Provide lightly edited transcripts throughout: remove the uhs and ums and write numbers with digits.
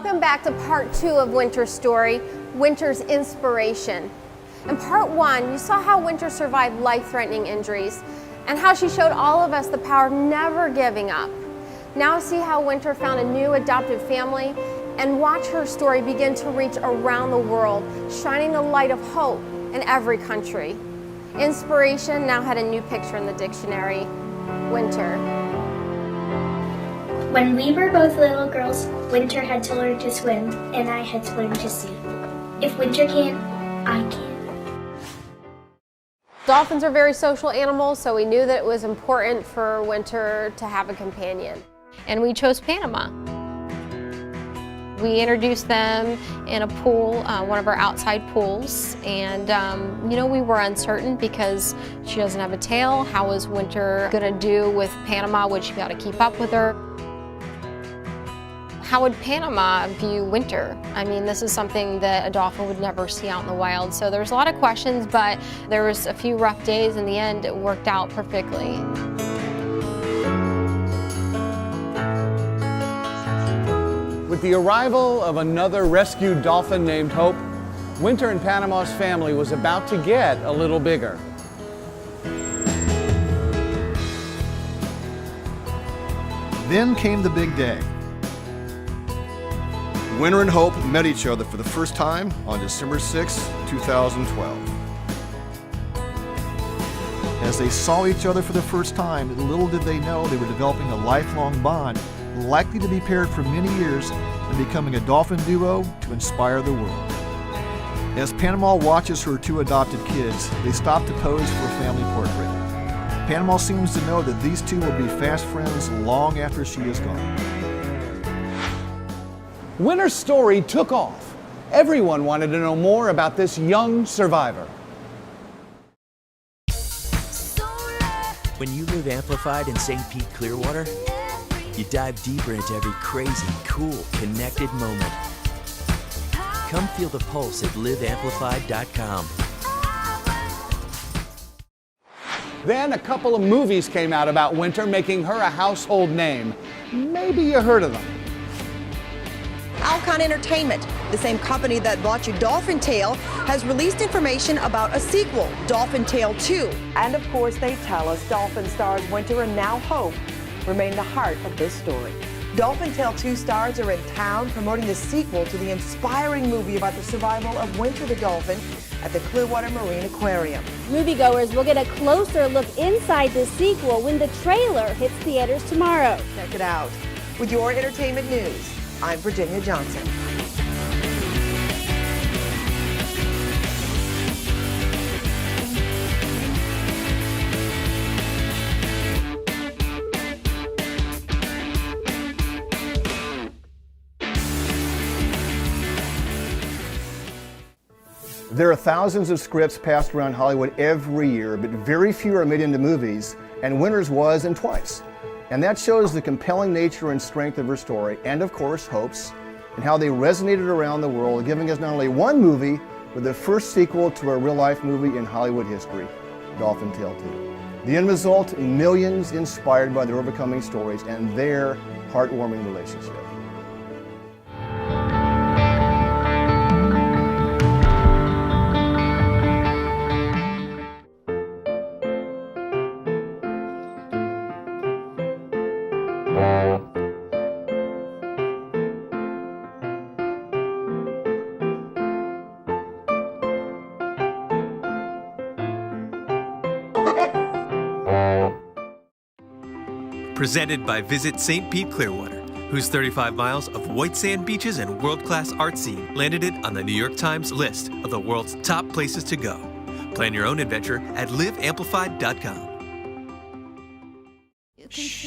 Welcome back to part 2 of Winter's story, Winter's inspiration. In part 1, you saw how Winter survived life-threatening injuries and how she showed all of us the power of never giving up. Now see how Winter found a new adopted family and watch her story begin to reach around the world, shining the light of hope in every country. Inspiration now had a new picture in the dictionary, Winter. When we were both little girls, Winter had to learn to swim, and I had to learn to see. If Winter can, I can. Dolphins are very social animals, so we knew that it was important for Winter to have a companion. And we chose Panama. We introduced them in a pool, one of our outside pools, and we were uncertain because she doesn't have a tail. How was Winter gonna do with Panama? Would she be able to keep up with her? How would Panama view Winter? I mean, this is something that a dolphin would never see out in the wild. So there's a lot of questions, but there was a few rough days. In the end, it worked out perfectly. With the arrival of another rescued dolphin named Hope, Winter and Panama's family was about to get a little bigger. Then came the big day. Winter and Hope met each other for the first time on December 6, 2012. As they saw each other for the first time, little did they know they were developing a lifelong bond, likely to be paired for many years and becoming a dolphin duo to inspire the world. As Panama watches her 2 adopted kids, they stop to pose for a family portrait. Panama seems to know that these 2 will be fast friends long after she is gone. Winter's story took off. Everyone wanted to know more about this young survivor. When you live amplified in St. Pete, Clearwater, you dive deeper into every crazy, cool, connected moment. Come feel the pulse at liveamplified.com. Then a couple of movies came out about Winter, making her a household name. Maybe you heard of them. Alcon Entertainment, the same company that brought you Dolphin Tale, has released information about a sequel, Dolphin Tale 2. And of course, they tell us Dolphin stars Winter and now Hope remain the heart of this story. Dolphin Tale 2 stars are in town promoting the sequel to the inspiring movie about the survival of Winter the dolphin at the Clearwater Marine Aquarium. Moviegoers will get a closer look inside the sequel when the trailer hits theaters tomorrow. Check it out. With your entertainment news, I'm Virginia Johnson. There are thousands of scripts passed around Hollywood every year, but very few are made into movies, and Winter's was, and twice. And that shows the compelling nature and strength of her story, and of course, Hope's, and how they resonated around the world, giving us not only one movie, but the first sequel to a real-life movie in Hollywood history, Dolphin Tale 2. The end result, millions inspired by their overcoming stories and their heartwarming relationship. Presented by Visit St. Pete Clearwater, whose 35 miles of white sand beaches and world-class art scene landed it on the New York Times list of the world's top places to go. Plan your own adventure at liveamplified.com. Shh.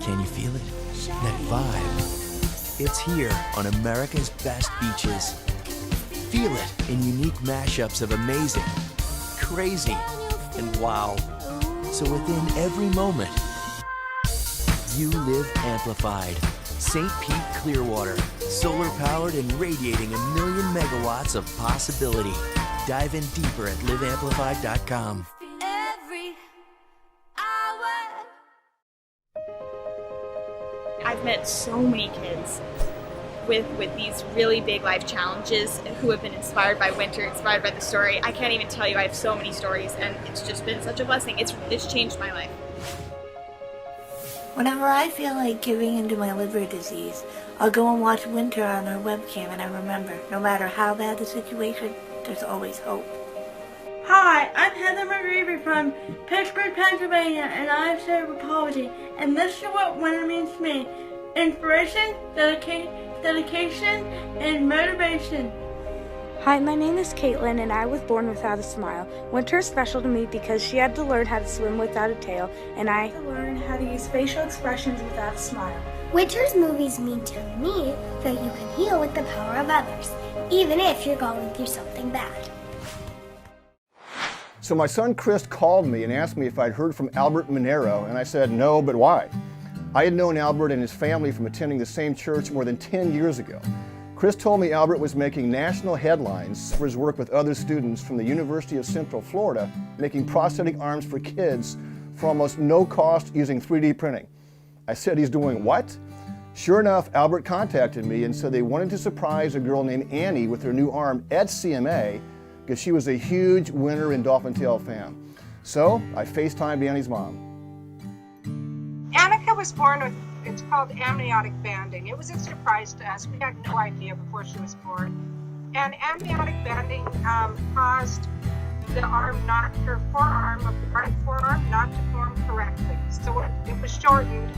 Can you feel it? That vibe. It's here on America's best beaches. Feel it in unique mashups of amazing, crazy, and wow. So within every moment, you live amplified. St. Pete Clearwater, solar powered and radiating 1 million megawatts of possibility. Dive in deeper at liveamplified.com. I've met so many kids with these really big life challenges who have been inspired by winter, inspired by the story. I can't even tell you, I have so many stories, and it's just been such a blessing. It's changed my life. Whenever I feel like giving into my liver disease, I'll go and watch Winter on her webcam, and I remember, no matter how bad the situation, there's always hope. Hi, I'm Heather McGreevy from Pittsburgh, Pennsylvania, and I have cerebral palsy, and this is what winter means to me. Inspiration, dedication, and motivation. Hi, my name is Caitlin, and I was born without a smile. Winter is special to me because she had to learn how to swim without a tail, and I had to learn how to use facial expressions without a smile. Winter's movies mean to me that you can heal with the power of others, even if you're going through something bad. So my son Chris called me and asked me if I'd heard from Albert Monero, and I said no, but why? I had known Albert and his family from attending the same church more than 10 years ago. Chris told me Albert was making national headlines for his work with other students from the University of Central Florida, making prosthetic arms for kids for almost no cost using 3D printing. I said, he's doing what? Sure enough, Albert contacted me and said they wanted to surprise a girl named Annie with her new arm at CMA because she was a huge Winter and Dolphin Tail fan. So I FaceTimed Annie's mom. Annika was born with, it's called amniotic banding. It was a surprise to us. We had no idea before she was born. And amniotic banding caused the arm, not her forearm, of the right forearm, not to form correctly. So it was shortened.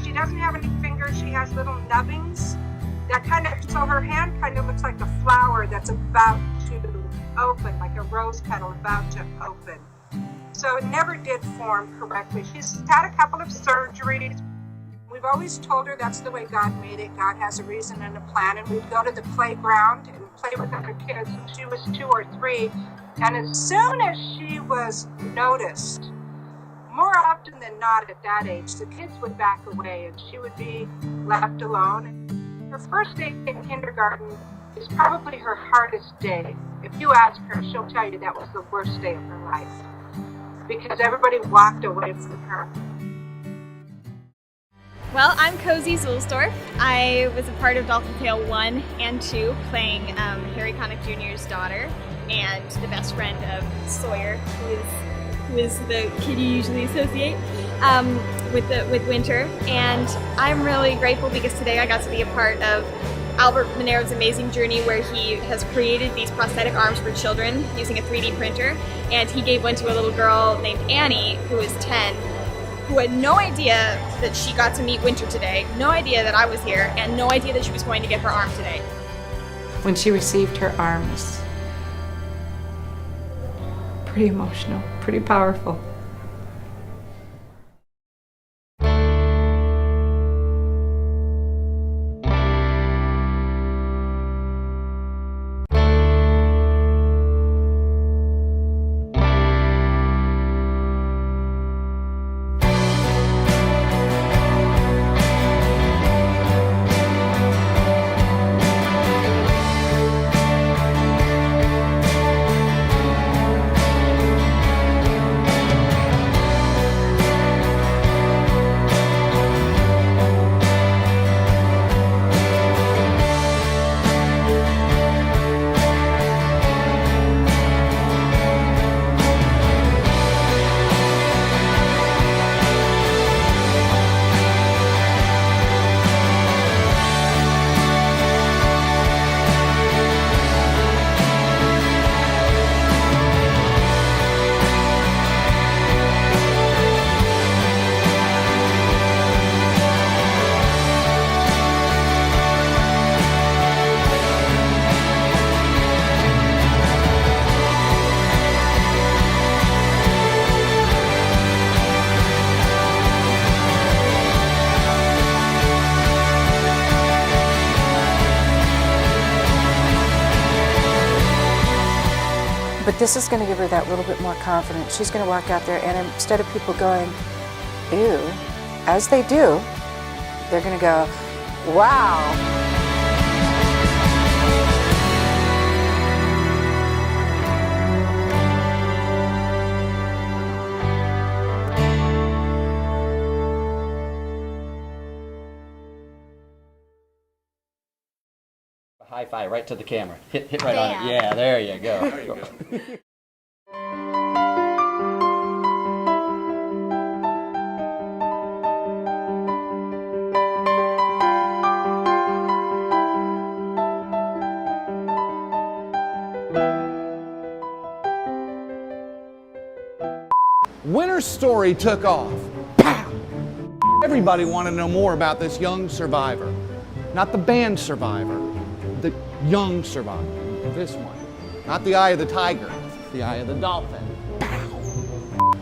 She doesn't have any fingers. She has little nubbings. That kind of, so her hand kind of looks like a flower that's about to open, like a rose petal about to open. So it never did form correctly. She's had a couple of surgeries. We've always told her that's the way God made it. God has a reason and a plan. And we'd go to the playground and play with other kids. She was 2 or 3. And as soon as she was noticed, more often than not at that age, the kids would back away and she would be left alone. Her first day in kindergarten is probably her hardest day. If you ask her, she'll tell you that was the worst day of her life because everybody walked away from her. Well, I'm Cozy Zulsdorf. I was a part of Dolphin Tale 1 and 2, playing Harry Connick Jr.'s daughter and the best friend of Sawyer, who is the kid you usually associate with Winter. And I'm really grateful because today I got to be a part of Albert Monero's amazing journey where he has created these prosthetic arms for children using a 3D printer. And he gave one to a little girl named Annie, who is 10, who had no idea that she got to meet Winter today, no idea that I was here, and no idea that she was going to get her arm today. When she received her arms, pretty emotional, pretty powerful. But this is going to give her that little bit more confidence. She's going to walk out there and instead of people going, ew, as they do, they're going to go, wow. high five right to the camera. Hit right Bam. on it. Yeah, there you go. There you go. Winter's story took off. Pow! Everybody wanted to know more about this young survivor. Not the band survivor, the young survivor. This one. Not the eye of the tiger, the eye of the dolphin. Pow!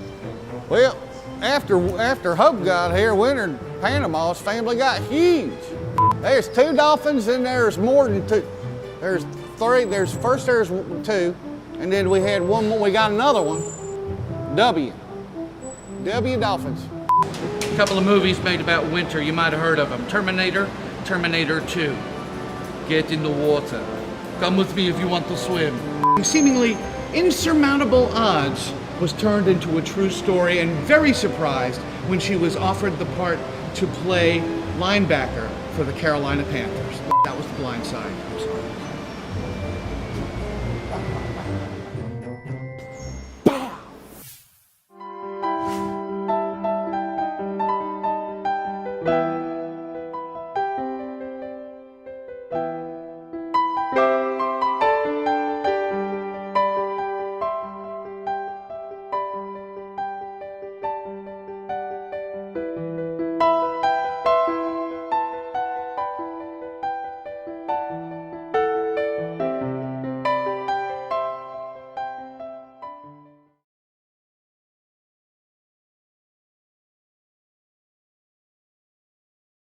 Well, after Hope got here, Winter and Panama's family got huge. There's 2 dolphins and there's more than 2. There's 3, there's 2, and then we had one more, we got another one. W Dolphins. A couple of movies made about winter, you might have heard of them. Terminator, Terminator 2. Get in the water. Come with me if you want to swim. Seemingly insurmountable odds was turned into a true story, and very surprised when she was offered the part to play linebacker for the Carolina Panthers. That was The Blind Side.